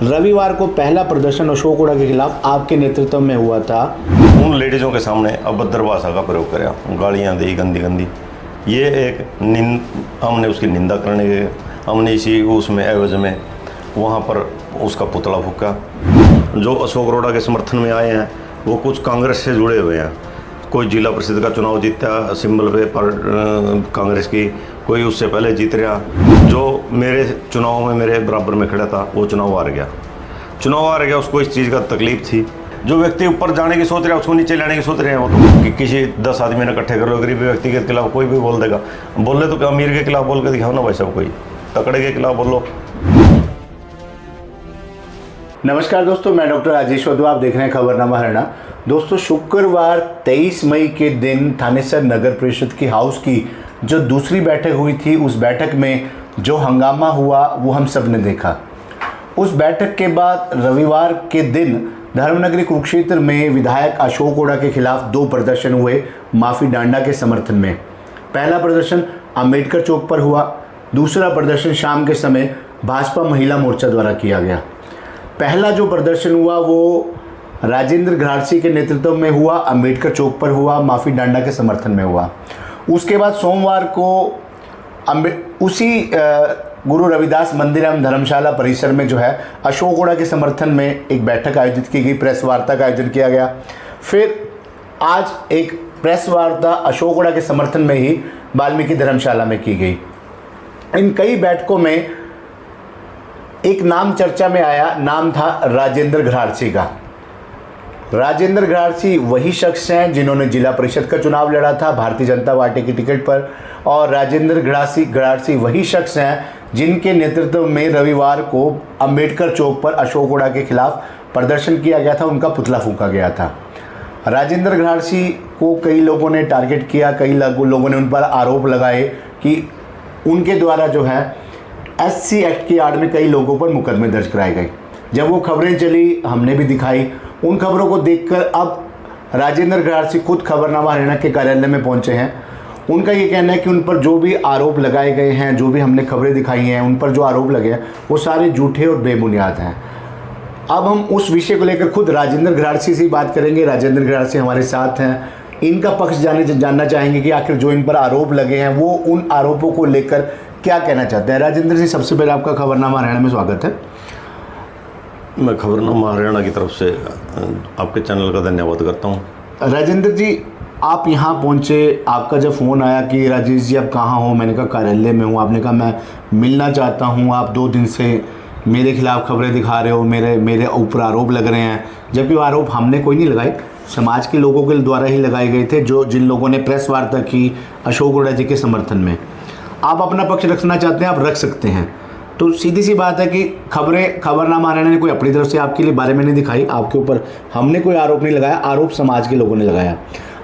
रविवार को पहला प्रदर्शन अशोक हुड्डा के खिलाफ आपके नेतृत्व में हुआ था। उन लेडीज़ों के सामने अभद्र भाषा का प्रयोग कराया, गालियाँ दी गंदी गंदी। ये एक हमने उसकी निंदा करने के हमने इसी उसमें एवज में वहाँ पर उसका पुतला फूका। जो अशोक हुड्डा के समर्थन में आए हैं वो कुछ कांग्रेस से जुड़े हुए हैं। कोई जिला परिषद का चुनाव जीता सिंबल पे पर कांग्रेस की, कोई उससे पहले जीत रहा। जो मेरे चुनाव में मेरे बराबर में खड़ा था वो चुनाव हार गया। उसको इस चीज़ का तकलीफ थी। जो व्यक्ति ऊपर जाने की सोच रहा है उसको नीचे लाने की सोच रहे हैं। वो तो कि किसी 10 आदमी ने इकट्ठे कर लो, गरीब व्यक्ति के खिलाफ कोई भी बोल देगा। बोले तो क्या अमीर के खिलाफ बोल के दिखाओ ना भाई साहब, कोई तकड़े के खिलाफ बोलो। नमस्कार दोस्तों, मैं डॉक्टर राजेश वधवा, आप देख रहे हैं खबरनामा हरियाणा। दोस्तों, शुक्रवार 23 मई के दिन थानेसर नगर परिषद की हाउस की जो दूसरी बैठक हुई थी, उस बैठक में जो हंगामा हुआ वो हम सब ने देखा। उस बैठक के बाद रविवार के दिन धर्मनगरी कुरुक्षेत्र में विधायक अशोक हुड्डा के खिलाफ 2 प्रदर्शन हुए माफी डांडा के समर्थन में। पहला प्रदर्शन अंबेडकर चौक पर हुआ, दूसरा प्रदर्शन शाम के समय भाजपा महिला मोर्चा द्वारा किया गया। पहला जो प्रदर्शन हुआ वो राजेंद्र घराटसी के नेतृत्व में हुआ, अंबेडकर चौक पर हुआ, माफी डांडा के समर्थन में हुआ। उसके बाद सोमवार को उसी गुरु रविदास मंदिर एवं धर्मशाला परिसर में जो है अशोक हुड्डा के समर्थन में एक बैठक आयोजित की गई, प्रेस वार्ता का आयोजन किया गया। फिर आज एक प्रेस वार्ता अशोक हुड्डा के समर्थन में ही वाल्मीकि धर्मशाला में की गई। इन कई बैठकों में एक नाम चर्चा में आया, नाम था राजेंद्र घराटसी का। राजेंद्र घराटसी वही शख्स हैं जिन्होंने जिला परिषद का चुनाव लड़ा था भारतीय जनता पार्टी की टिकट पर, और राजेंद्र घराटसी वही शख्स हैं जिनके नेतृत्व में रविवार को अंबेडकर चौक पर अशोक हुड्डा के खिलाफ प्रदर्शन किया गया था, उनका पुतला फूंका गया था। राजेंद्र घराटसी को कई लोगों ने टारगेट किया, कई लोगों ने उन पर आरोप लगाए कि उनके द्वारा जो है SC एक्ट की आड़ में कई लोगों पर मुकदमे दर्ज कराए गए। जब वो खबरें चली हमने भी दिखाई। उन खबरों को देखकर अब राजेंद्र घराटसी खुद खबरनामा हरियाणा के कार्यालय में पहुंचे हैं। उनका ये कहना है कि उन पर जो भी आरोप लगाए गए हैं, जो भी हमने खबरें दिखाई हैं, उन पर जो आरोप लगे हैं वो सारे झूठे और बेबुनियाद हैं। अब हम उस विषय को लेकर खुद राजेंद्र घराटसी से बात करेंगे। राजेंद्र घराटसी हमारे साथ हैं, इनका पक्ष जानना चाहेंगे कि आखिर जो इन पर आरोप लगे हैं वो उन आरोपों को लेकर क्या कहना चाहते हैं। राजेंद्र जी, सबसे पहले आपका खबरनामा हरियाणा में स्वागत है। मैं खबरनामा हरियाणा की तरफ से आपके चैनल का धन्यवाद करता हूँ। राजेंद्र जी, आप यहाँ पहुँचे, आपका जब फ़ोन आया कि राजेश जी आप कहाँ हो, मैंने कहा कार्यालय में हूँ। आपने कहा मैं मिलना चाहता हूँ, आप 2 दिन से मेरे खिलाफ खबरें दिखा रहे हो, मेरे ऊपर आरोप लग रहे हैं। जबकि वो आरोप हमने कोई नहीं लगाए, समाज के लोगों के द्वारा ही लगाए गए थे, जिन लोगों ने प्रेस वार्ता की अशोक हुड्डा जी के समर्थन में। आप अपना पक्ष रखना चाहते हैं, आप रख सकते हैं। तो सीधी सी बात है कि खबरनामा हरियाणा ने कोई अपनी तरफ से आपके लिए बारे में नहीं दिखाई, आपके ऊपर हमने कोई आरोप नहीं लगाया, आरोप समाज के लोगों ने लगाया।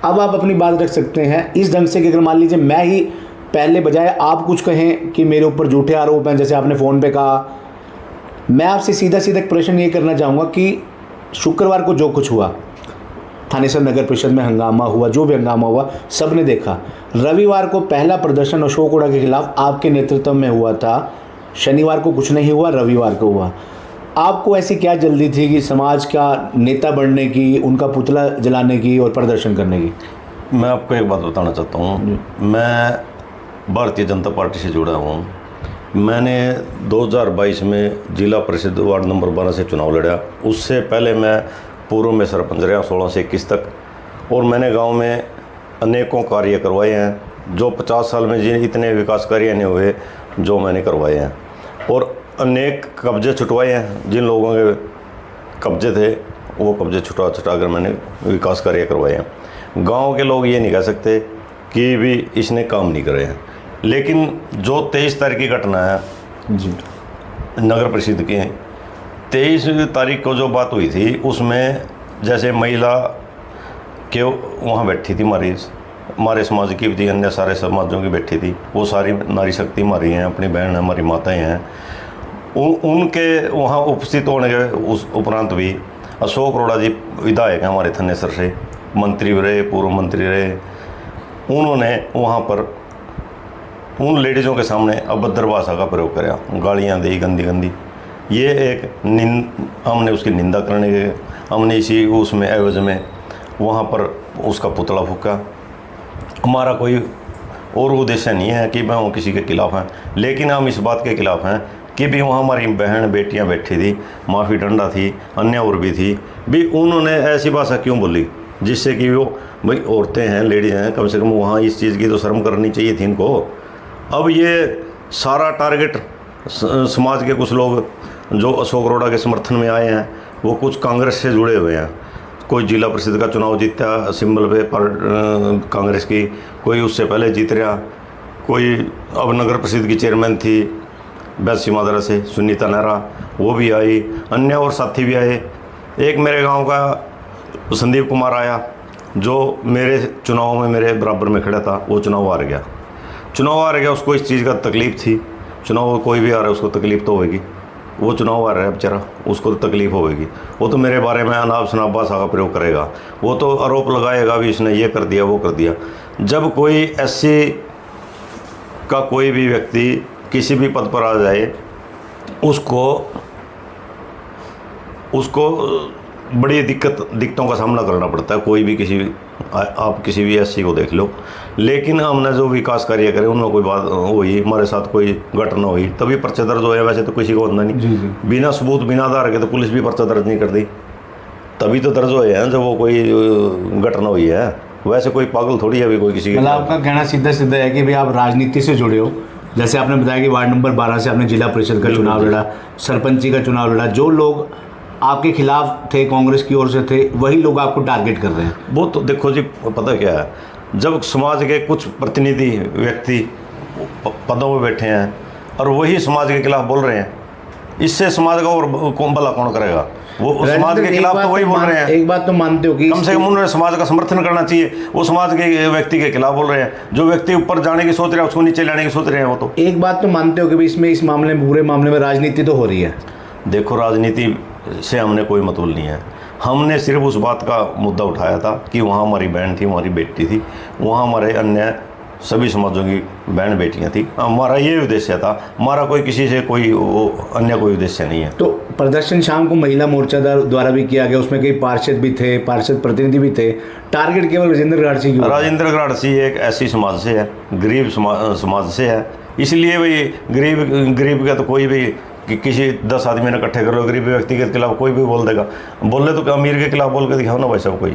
अब आप अपनी बात रख सकते हैं इस ढंग से कि अगर मान लीजिए मैं ही पहले बजाय आप कुछ कहें कि मेरे ऊपर झूठे आरोप हैं, जैसे आपने फ़ोन पे कहा, मैं आपसे सीधा एक प्रश्न ये करना चाहूँगा कि शुक्रवार को जो कुछ हुआ, थानेसर नगर परिषद में हंगामा हुआ, जो भी हंगामा हुआ सब ने देखा। रविवार को पहला प्रदर्शन अशोक हुड्डा के खिलाफ आपके नेतृत्व में हुआ था। शनिवार को कुछ नहीं हुआ, रविवार को हुआ। आपको ऐसी क्या जल्दी थी कि समाज का नेता बनने की, उनका पुतला जलाने की और प्रदर्शन करने की? मैं आपको एक बात बताना चाहता हूँ। मैं भारतीय जनता पार्टी से जुड़ा हूँ। मैंने 2022 में जिला परिषद वार्ड नंबर 12 से चुनाव लड़ा। उससे पहले मैं पूर्व में सरपंच रहा 16 से 21 तक, और मैंने गांव में अनेकों कार्य करवाए हैं जो 50 साल में जिन इतने विकास कार्य नहीं हुए जो मैंने करवाए हैं, और अनेक कब्जे छुटवाए हैं। जिन लोगों के कब्जे थे वो कब्जे छुटा कर मैंने विकास कार्य करवाए हैं। गांव के लोग ये नहीं कह सकते कि भी इसने काम नहीं करे हैं। लेकिन जो 23 तारीख की घटना है जी नगर परिषद की, 23 तारीख को जो बात हुई थी उसमें जैसे महिला के वहाँ बैठी थी, हमारे समाज की भी, अन्य सारे समाजों की बैठी थी, वो सारी नारी शक्ति हमारी हैं, अपनी बहन हमारी माताएं हैं। उनके वहाँ उपस्थित होने के उस उपरांत भी अशोक हुड्डा जी विधायक हैं हमारे थानेसर से, मंत्री रहे, पूर्व मंत्री रहे, उन्होंने वहाँ पर उन लेडीज़ों के सामने अभद्र भाषा का प्रयोग कराया, गालियाँ दी गंदी गंदी। ये एक हमने उसकी निंदा करने के, हमने इसी उसमें एवज में वहाँ पर उसका पुतला फूका। हमारा कोई और उद्देश्य नहीं है कि मैं किसी के खिलाफ हैं, लेकिन हम इस बात के खिलाफ हैं कि भी वहाँ हमारी बहन बेटियाँ बैठी थी, माफ़ी डंडा थी, अन्य और भी थी, भी उन्होंने ऐसी भाषा क्यों बोली जिससे कि वो भाई औरतें हैं, लेडीज़ हैं, कम से कम वहाँ इस चीज़ की तो शर्म करनी चाहिए थी इनको। अब ये सारा टारगेट समाज के कुछ लोग जो अशोक अरोड़ा के समर्थन में आए हैं, वो कुछ कांग्रेस से जुड़े हुए हैं। कोई जिला परिषद का चुनाव जीता सिंबल पे पर कांग्रेस की, कोई उससे पहले जीत रहा, कोई अब नगर परिषद की चेयरमैन थी बैसी मादरा से सुनीता नेहरा, वो भी आई, अन्य और साथी भी आए। एक मेरे गांव का संदीप कुमार आया जो मेरे चुनाव में मेरे बराबर में खड़ा था, वो चुनाव हार गया। उसको इस चीज़ का तकलीफ़ थी, चुनाव कोई भी आ रहा है उसको तकलीफ़ तो होगी, वो चुनाव आ रहा है बेचारा, उसको तो तकलीफ़ होगी। वो तो मेरे बारे में अनाप शनाप भाषा का प्रयोग करेगा, वो तो आरोप लगाएगा भी इसने ये कर दिया वो कर दिया। जब कोई एससी का कोई भी व्यक्ति किसी भी पद पर आ जाए, उसको बड़ी दिक्कतों का सामना करना पड़ता है। कोई भी आप किसी भी एससी को देख लो, लेकिन हमने जो विकास कार्य करे उनमें कोई बात हुई, हमारे साथ कोई घटना हुई, तभी पर्चा दर्ज हो है। वैसे तो किसी को होता नहीं। जी। बिना सबूत बिना आधार के तो पुलिस भी पर्चा दर्ज नहीं करती, तभी तो दर्ज हुए हैं जब वो कोई घटना हुई है। वैसे कोई पागल थोड़ी है अभी कोई किसी मतलब आपका कहना सीधा सीधा है कि भाई आप राजनीति से जुड़े हो। जैसे आपने बताया कि वार्ड नंबर 12 से आपने जिला परिषद का चुनाव लड़ा, सरपंची का चुनाव लड़ा, जो लोग आपके खिलाफ थे, कांग्रेस की ओर से थे, वही लोग आपको टारगेट कर रहे हैं। वो तो देखो जी, पता क्या है, जब समाज के कुछ प्रतिनिधि व्यक्ति पदों में बैठे हैं और वही समाज के खिलाफ बोल रहे हैं, इससे समाज का और भला कौन करेगा? वो समाज के खिलाफ तो वही बोल रहे हैं। एक बात तो मानते हो कि कम से कम उन्होंने समाज का समर्थन करना चाहिए। वो समाज के व्यक्ति के खिलाफ बोल रहे हैं, जो व्यक्ति ऊपर जाने की सोच रहे हैं उसको नीचे लाने की सोच रहे हैं। वो तो एक बात तो मानते हो कि इसमें इस मामले में, पूरे मामले में राजनीति तो हो रही है। देखो, राजनीति से हमने कोई मतलब नहीं है। हमने सिर्फ उस बात का मुद्दा उठाया था कि वहाँ हमारी बहन थी, हमारी बेटी थी, वहाँ हमारे अन्य सभी समाजों की बहन बेटियाँ थी। हमारा ये उद्देश्य था, हमारा कोई किसी से कोई अन्य कोई उद्देश्य नहीं है। तो प्रदर्शन शाम को महिला मोर्चा द्वारा भी किया गया, उसमें कई पार्षद भी थे, पार्षद प्रतिनिधि भी थे। टारगेट केवल राजेंद्र गाड़सी की। राजेंद्र गाड़सी एक ऐसी समाज से है, गरीब समाज से है, इसलिए भाई गरीब का तो कोई भी किसी 10 आदमी ने इकट्ठे कर लो, गरीब व्यक्ति के खिलाफ कोई भी बोल देगा। बोले तो अमीर के खिलाफ बोल के दिखाओ ना भाई साहब, कोई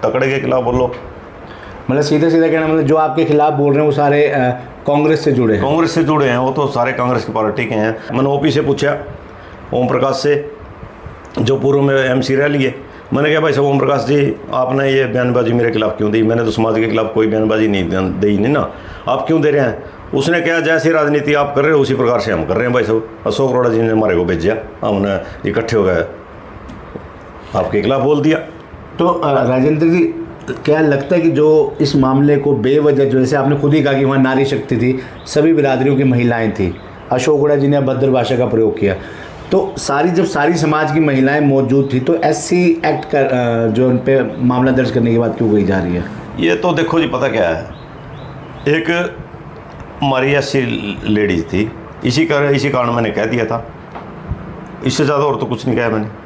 तकड़े के खिलाफ बोलो। मतलब सीधा सीधा कहना, मतलब जो आपके खिलाफ बोल रहे हैं वो सारे कांग्रेस से जुड़े हैं। कांग्रेस से जुड़े हैं, वो तो सारे कांग्रेस की पार्टी के हैं। मैंने ओपी से पूछा, ओम प्रकाश से, जो पूर्व में एमसी रह लिए। मैंने कहा भाई साहब ओम प्रकाश जी, आपने ये बयानबाजी मेरे खिलाफ क्यों दी? मैंने तो समाज के खिलाफ कोई बयानबाजी नहीं दी नहीं ना, आप क्यों दे रहे हैं? उसने कहा जैसी राजनीति आप कर रहे हो उसी प्रकार से हम कर रहे हैं भाई साहब। अशोक अरोड़ा जी ने हमारे को भेजा, हमने इकट्ठे हो गए, आपके खिलाफ बोल दिया। तो राजेंद्र जी, क्या लगता है कि जो इस मामले को बेवजह, जो जैसे आपने खुद ही कहा कि वहाँ नारी शक्ति थी, सभी बिरादरियों की महिलाएं थी, अशोक अरोड़ा जी ने अभद्र भाषा का प्रयोग किया, तो जब सारी समाज की महिलाएं मौजूद थी, तो एससी एक्ट का जो उन पर मामला दर्ज करने की बात क्यों कही जा रही है? ये तो देखो जी, पता क्या है, एक हमारी ऐसी लेडीज़ थी, इसी कारण मैंने कह दिया था, इससे ज़्यादा और तो कुछ नहीं कहा मैंने।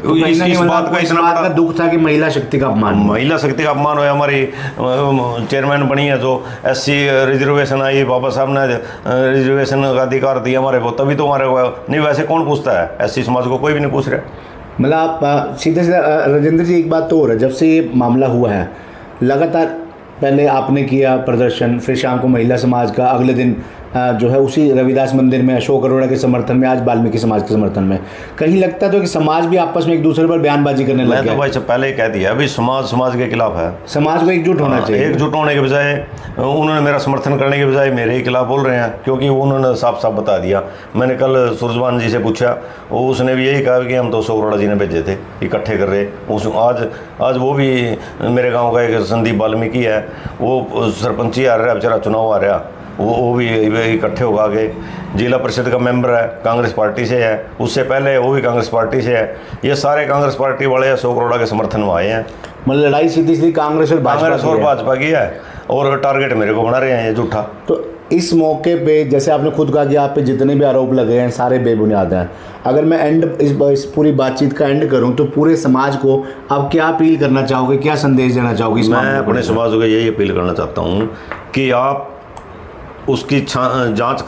तो इस बात का इतना बड़ा दुख था कि महिला शक्ति का अपमान हुआ। हमारी चेयरमैन बनी है जो एससी रिजर्वेशन आई, बाबा साहब ने रिजर्वेशन का अधिकार दिया हमारे को, तभी तो हमारे को नहीं। वैसे कौन पूछता है? एससी समाज को कोई भी नहीं पूछ रहा। मतलब आप सीधे सीधा राजेंद्र जी, एक बात तो हो रहा है, जब से ये मामला हुआ है लगातार, पहले आपने किया प्रदर्शन, फिर शाम को महिला समाज का, अगले दिन जो है उसी रविदास मंदिर में अशोक अरोड़ा के समर्थन में, आज वाल्मीकि समाज के समर्थन में। कहीं लगता तो कि समाज भी आपस में एक दूसरे पर बयानबाजी करने लग गया। मैं तो भाई पहले ही कह दिया, अभी समाज के खिलाफ है। समाज को एकजुट होना चाहिए। एकजुट होने के बजाय उन्होंने मेरा समर्थन करने के बजाय मेरे ही खिलाफ बोल रहे हैं, क्योंकि उन्होंने साफ साफ बता दिया। मैंने कल सूरजवान जी से पूछा, उसने भी यही कहा कि हम तो अशोक अरोड़ा जी ने भेजे थे इकट्ठे कर रहे। आज वो भी मेरे गाँव का एक संदीप वाल्मीकि है, वो सरपंची आ रहा है बेचारा, चुनाव आ रहा, वो भी इकट्ठे होगा आगे। जिला परिषद का मेंबर है, कांग्रेस पार्टी से है, उससे पहले वो भी कांग्रेस पार्टी से है। ये सारे कांग्रेस पार्टी वाले अशोक अरोड़ा के समर्थन में आए हैं। मतलब लड़ाई सीधी सीधी कांग्रेस और भाजपा की है, और टारगेट मेरे को बना रहे हैं ये झूठा। तो इस मौके पे जैसे आपने खुद कहा कि आप पे जितने भी आरोप लगे हैं सारे बेबुनियाद हैं, अगर मैं इस पूरी बातचीत का एंड करूं तो पूरे समाज को आप क्या अपील करना चाहोगे, क्या संदेश देना चाहोगे इस मैं मामले को अपने लेकर? समाज को यही अपील करना चाहता हूँ कि आप उसकी जांच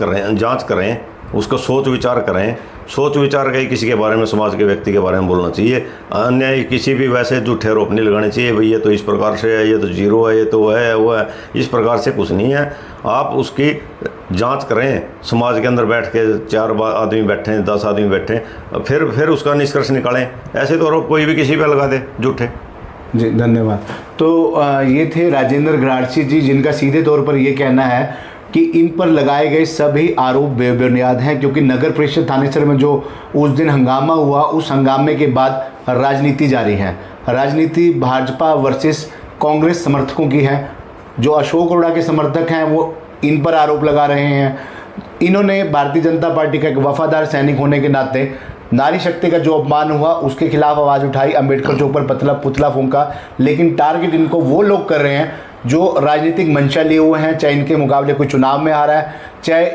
करें, उसका सोच विचार करें। सोच विचार के ही किसी के बारे में, समाज के व्यक्ति के बारे में बोलना चाहिए। अन्य किसी भी वैसे झूठे आरोप नहीं लगाने चाहिए, भाई ये तो इस प्रकार से है, ये तो जीरो है, ये तो है वो है, इस प्रकार से कुछ नहीं है। आप उसकी जांच करें, समाज के अंदर बैठ के 4 आदमी बैठे हैं, 10 आदमी बैठे हैं, फिर उसका निष्कर्ष निकालें। ऐसे तो आरोप कोई भी किसी पे लगा दे झूठे। जी धन्यवाद। तो ये थे राजेंद्र गराड़सी जी, जिनका सीधे तौर पर ये कहना है कि इन पर लगाए गए सभी आरोप बेबुनियाद हैं, क्योंकि नगर परिषद थानेसर में जो उस दिन हंगामा हुआ, उस हंगामे के बाद राजनीति जारी है। राजनीति भाजपा वर्सेस कांग्रेस समर्थकों की है। जो अशोक अरोड़ा के समर्थक हैं वो इन पर आरोप लगा रहे हैं। इन्होंने भारतीय जनता पार्टी का एक वफादार सैनिक होने के नाते नारी शक्ति का जो अपमान हुआ उसके खिलाफ आवाज़ उठाई, अंबेडकर चौक पर पुतला फूंका, लेकिन टारगेट इनको वो लोग कर रहे हैं जो राजनीतिक मंशा लिए हुए हैं, चाहे इनके मुकाबले कोई चुनाव में आ रहा है, चाहे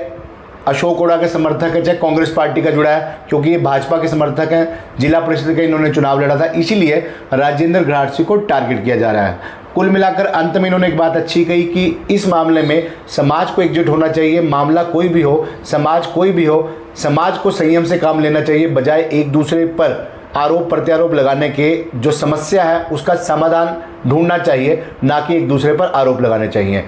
अशोक अरोड़ा के समर्थक है, चाहे कांग्रेस पार्टी का जुड़ा है, क्योंकि ये भाजपा के समर्थक हैं। जिला परिषद का इन्होंने चुनाव लड़ा था, इसीलिए राजेंद्र गराड़सी को टारगेट किया जा रहा है। कुल मिलाकर अंत में इन्होंने एक बात अच्छी कही कि इस मामले में समाज को एकजुट होना चाहिए। मामला कोई भी हो, समाज कोई भी हो, समाज को संयम से काम लेना चाहिए, बजाय एक दूसरे पर आरोप प्रत्यारोप लगाने के। जो समस्या है उसका समाधान ढूंढना चाहिए, ना कि एक दूसरे पर आरोप लगाने चाहिए।